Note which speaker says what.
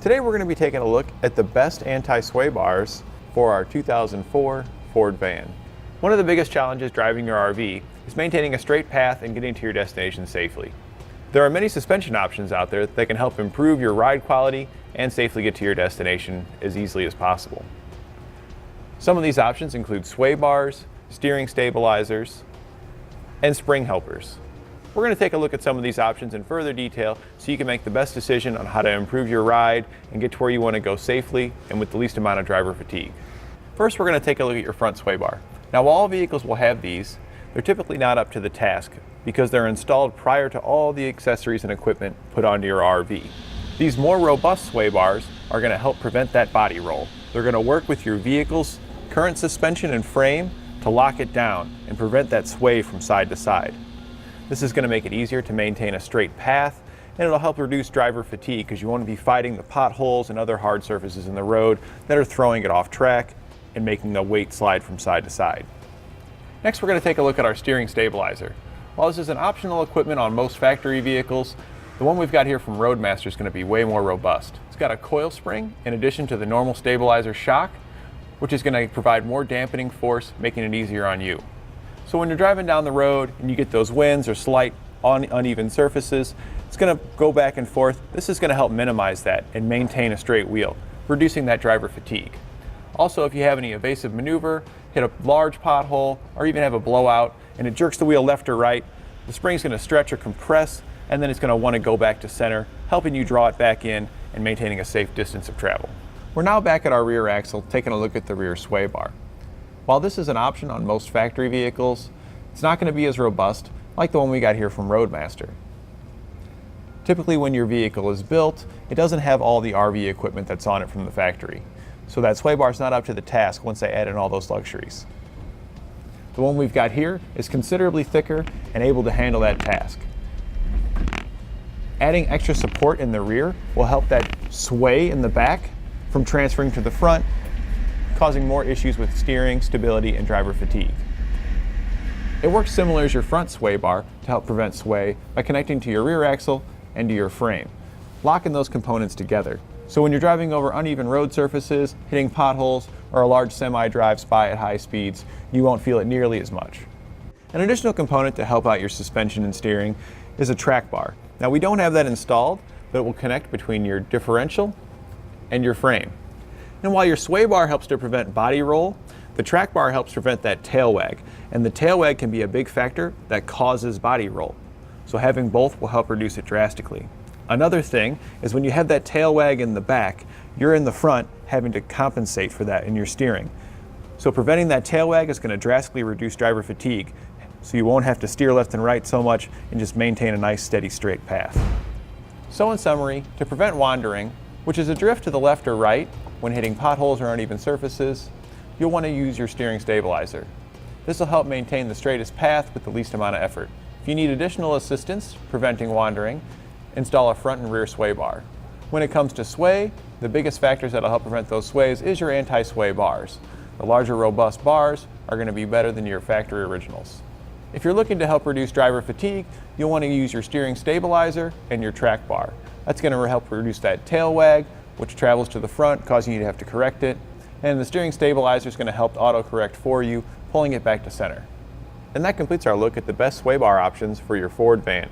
Speaker 1: Today we're going to be taking a look at the best anti-sway bars for our 2004 Ford van. One of the biggest challenges driving your RV is maintaining a straight path and getting to your destination safely. There are many suspension options out there that can help improve your ride quality and safely get to your destination as easily as possible. Some of these options include sway bars, steering stabilizers, and spring helpers. We're going to take a look at some of these options in further detail so you can make the best decision on how to improve your ride and get to where you want to go safely and with the least amount of driver fatigue. First, we're going to take a look at your front sway bar. Now, while all vehicles will have these, they're typically not up to the task because they're installed prior to all the accessories and equipment put onto your RV. These more robust sway bars are going to help prevent that body roll. They're going to work with your vehicle's current suspension and frame to lock it down and prevent that sway from side to side. This is going to make it easier to maintain a straight path, and it'll help reduce driver fatigue because you won't be fighting the potholes and other hard surfaces in the road that are throwing it off track and making the weight slide from side to side. Next, we're going to take a look at our steering stabilizer. While this is an optional equipment on most factory vehicles, the one we've got here from Roadmaster is going to be way more robust. It's got a coil spring in addition to the normal stabilizer shock, which is going to provide more dampening force, making it easier on you. So when you're driving down the road and you get those winds or slight uneven surfaces, it's going to go back and forth. This is going to help minimize that and maintain a straight wheel, reducing that driver fatigue. Also, if you have any evasive maneuver, hit a large pothole, or even have a blowout, and it jerks the wheel left or right, the spring's going to stretch or compress, and then it's going to want to go back to center, helping you draw it back in and maintaining a safe distance of travel. We're now back at our rear axle, taking a look at the rear sway bar. While this is an option on most factory vehicles, it's not going to be as robust like the one we got here from Roadmaster. Typically when your vehicle is built, it doesn't have all the RV equipment that's on it from the factory. So that sway bar is not up to the task once they add in all those luxuries. The one we've got here is considerably thicker and able to handle that task. Adding extra support in the rear will help that sway in the back from transferring to the front, causing more issues with steering, stability, and driver fatigue. It works similar as your front sway bar to help prevent sway by connecting to your rear axle and to your frame, locking those components together. So when you're driving over uneven road surfaces, hitting potholes, or a large semi drives by at high speeds, you won't feel it nearly as much. An additional component to help out your suspension and steering is a track bar. Now, we don't have that installed, but it will connect between your differential and your frame. And while your sway bar helps to prevent body roll, the track bar helps prevent that tail wag. And the tail wag can be a big factor that causes body roll. So having both will help reduce it drastically. Another thing is when you have that tail wag in the back, you're in the front having to compensate for that in your steering. So preventing that tail wag is going to drastically reduce driver fatigue. So you won't have to steer left and right so much and just maintain a nice steady straight path. So in summary, to prevent wandering, which is a drift to the left or right when hitting potholes or uneven surfaces, you'll want to use your steering stabilizer. This will help maintain the straightest path with the least amount of effort. If you need additional assistance preventing wandering, install a front and rear sway bar. When it comes to sway, the biggest factors that will help prevent those sways is your anti-sway bars. The larger robust bars are going to be better than your factory originals. If you're looking to help reduce driver fatigue, you'll want to use your steering stabilizer and your track bar. That's going to help reduce that tail wag, which travels to the front, causing you to have to correct it. And the steering stabilizer is going to help auto-correct for you, pulling it back to center. And that completes our look at the best sway bar options for your Ford van.